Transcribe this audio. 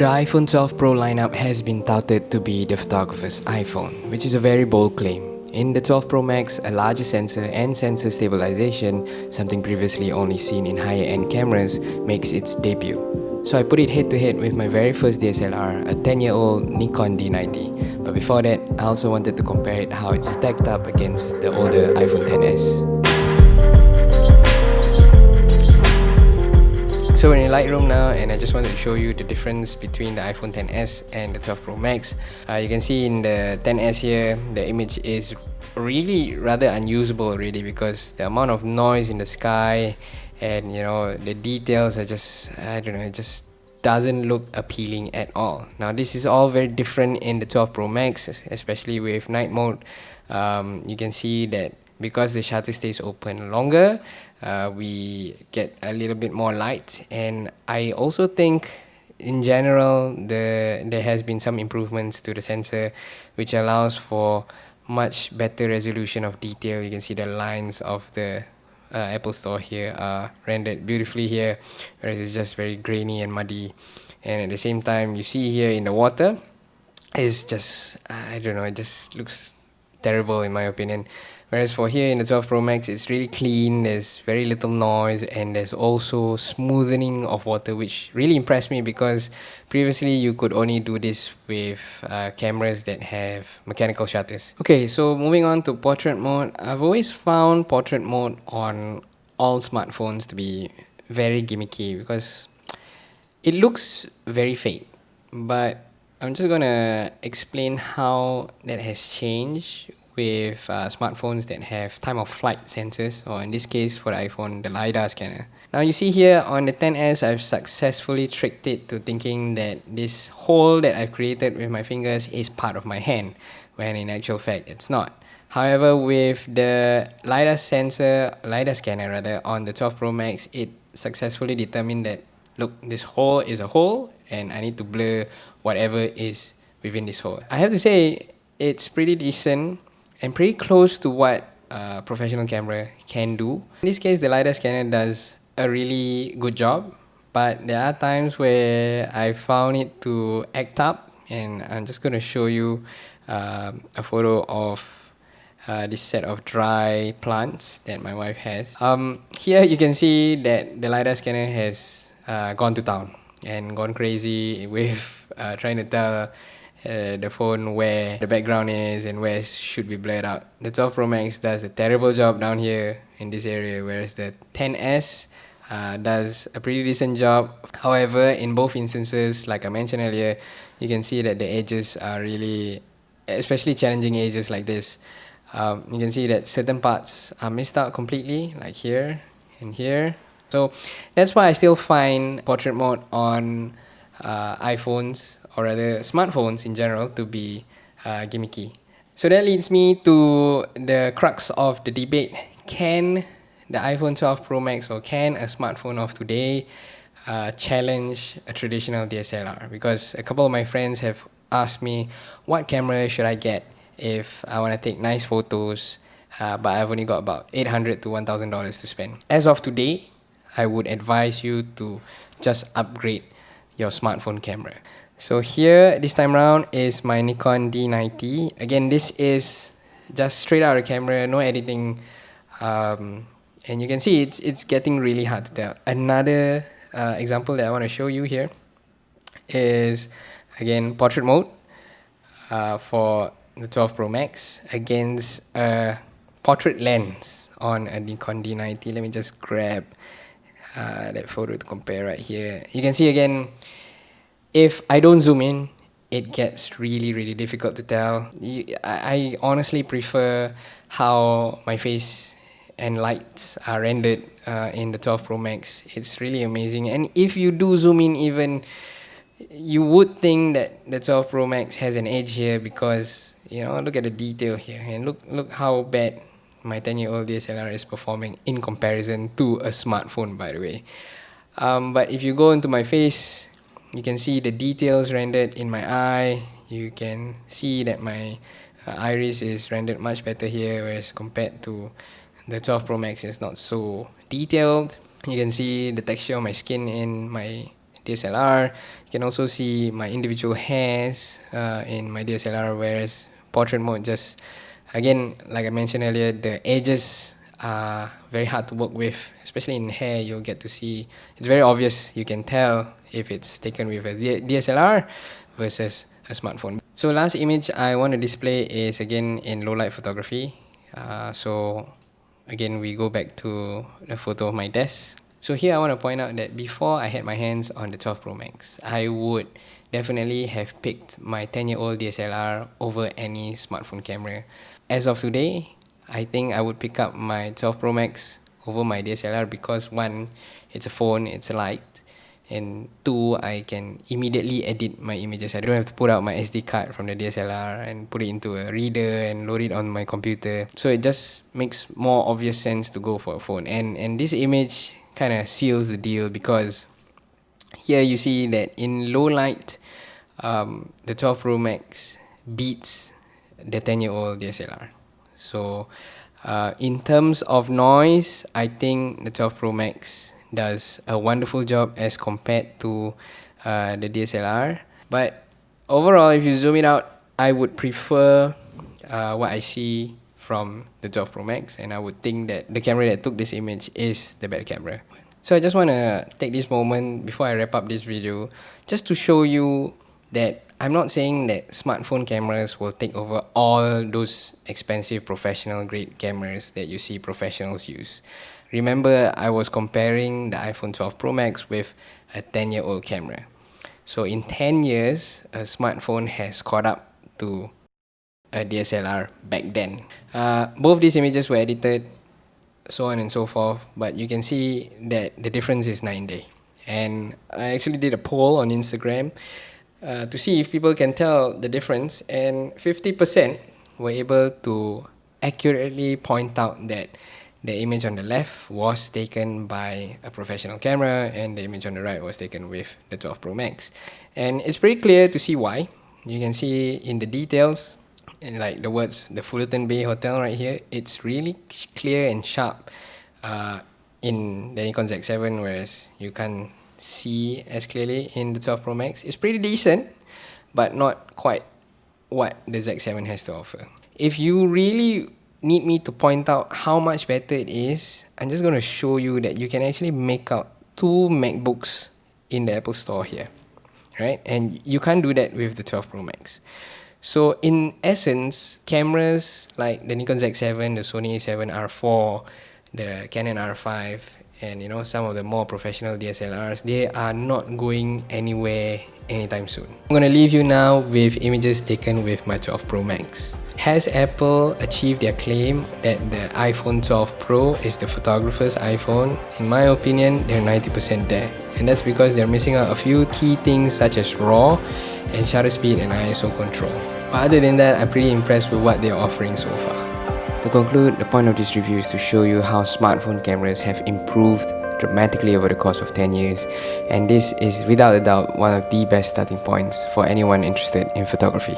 The iPhone 12 Pro lineup has been touted to be the photographer's iPhone, which is a very bold claim. In the 12 Pro Max, a larger sensor and sensor stabilization, something previously only seen in higher-end cameras, makes its debut. So I put it head-to-head with my very first DSLR, a 10-year-old Nikon D90. But before that, I also wanted to compare it how it stacked up against the older iPhone XS. So we're in Lightroom now, and I just wanted to show you the difference between the iPhone XS and the 12 Pro Max. You can see in the XS here, the image is really rather unusable already because the amount of noise in the sky and the details are just, I don't know, it just doesn't look appealing at all. Now this is all very different in the 12 Pro Max, especially with night mode. You can see that because the shutter stays open longer, we get a little bit more light, and I also think in general there has been some improvements to the sensor which allows for much better resolution of detail. You can see the lines of the Apple Store here are rendered beautifully here, whereas it's just very grainy and muddy. And at the same time, you see here in the water, it's just, I don't know, it just looks terrible in my opinion. Whereas for here in the 12 Pro Max, it's really clean, there's very little noise, and there's also smoothing of water, which really impressed me because previously you could only do this with cameras that have mechanical shutters. Okay, so moving on to portrait mode. I've always found portrait mode on all smartphones to be very gimmicky because it looks very fake, but I'm just gonna explain how that has changed with smartphones that have time of flight sensors, or in this case for the iPhone, the LiDAR scanner. Now you see here on the XS, I've successfully tricked it to thinking that this hole that I've created with my fingers is part of my hand, when in actual fact it's not. However, with the LiDAR scanner rather, on the 12 Pro Max, it successfully determined that, look, this hole is a hole and I need to blur whatever is within this hole. I have to say, it's pretty decent and pretty close to what a professional camera can do. In this case, the LiDAR scanner does a really good job, but there are times where I found it to act up, and I'm just going to show you a photo of this set of dry plants that my wife has. Here you can see that the LiDAR scanner has gone to town and gone crazy with trying to tell the phone where the background is and where it should be blurred out. The 12 Pro Max does a terrible job down here in this area, whereas the XS does a pretty decent job. However, in both instances, like I mentioned earlier, you can see that the edges are really, especially challenging edges like this. You can see that certain parts are missed out completely, like here and here. So that's why I still find portrait mode on iPhones, or rather smartphones in general, to be gimmicky. So that leads me to the crux of the debate. Can the iPhone 12 Pro Max, or can a smartphone of today challenge a traditional DSLR? Because a couple of my friends have asked me, what camera should I get if I want to take nice photos, but I've only got about $800 to $1,000 to spend? As of today, I would advise you to just upgrade your smartphone camera. So here, this time around, is my Nikon D90. Again, this is just straight out of the camera, no editing. And you can see it's getting really hard to tell. Another example that I want to show you here is, again, portrait mode for the 12 Pro Max against a portrait lens on a Nikon D90. Let me just grab that photo to compare right here. You can see again, if I don't zoom in, it gets really, really difficult to tell. I honestly prefer how my face and lights are rendered in the 12 Pro Max. It's really amazing. And if you do zoom in even, you would think that the 12 Pro Max has an edge here because, look at the detail here. And look how bad my 10-year-old DSLR is performing in comparison to a smartphone, by the way. But if you go into my face, you can see the details rendered in my eye. You can see that my iris is rendered much better here, whereas compared to the 12 Pro Max, it's not so detailed. You can see the texture of my skin in my DSLR. You can also see my individual hairs in my DSLR, whereas portrait mode just, again, like I mentioned earlier, the edges are very hard to work with, especially in hair. You'll get to see, it's very obvious, you can tell if it's taken with a DSLR versus a smartphone. So last image I want to display is again in low light photography. So again, we go back to the photo of my desk. So here I want to point out that before I had my hands on the 12 Pro Max, I would definitely have picked my 10-year-old DSLR over any smartphone camera. As of today, I think I would pick up my 12 Pro Max over my DSLR because one, it's a phone, it's light, and two, I can immediately edit my images. I don't have to put out my SD card from the DSLR and put it into a reader and load it on my computer. So it just makes more obvious sense to go for a phone. And this image kind of seals the deal because here you see that in low light, the 12 Pro Max beats the 10-year-old DSLR. So in terms of noise, I think the 12 Pro Max does a wonderful job as compared to the DSLR. But overall, if you zoom it out, I would prefer what I see from the 12 Pro Max, and I would think that the camera that took this image is the better camera. So I just want to take this moment before I wrap up this video just to show you that I'm not saying that smartphone cameras will take over all those expensive professional grade cameras that you see professionals use. Remember, I was comparing the iPhone 12 Pro Max with a 10-year-old camera. So in 10 years, a smartphone has caught up to a DSLR back then. Both these images were edited, so on and so forth, but you can see that the difference is night and day. And I actually did a poll on Instagram to see if people can tell the difference, and 50% were able to accurately point out that the image on the left was taken by a professional camera and the image on the right was taken with the 12 Pro Max. And it's pretty clear to see why. You can see in the details, and like the words, the Fullerton Bay Hotel right here, it's really clear and sharp in the Nikon Z7, whereas you can't see as clearly in the 12 Pro Max. It's pretty decent, but not quite what the Z7 has to offer. If you really need me to point out how much better it is, I'm just going to show you that you can actually make out two MacBooks in the Apple Store here, right? And you can't do that with the 12 Pro Max. So in essence, cameras like the Nikon Z7, the Sony A7R4, the Canon R5, and some of the more professional DSLRs, they are not going anywhere anytime soon. I'm going to leave you now with images taken with my 12 Pro Max. Has Apple achieved their claim that the iPhone 12 Pro is the photographer's iPhone? In my opinion, they're 90% there. And that's because they're missing out a few key things such as RAW and shutter speed and ISO control. But other than that, I'm pretty impressed with what they're offering so far. To conclude, the point of this review is to show you how smartphone cameras have improved dramatically over the course of 10 years, and this is without a doubt one of the best starting points for anyone interested in photography.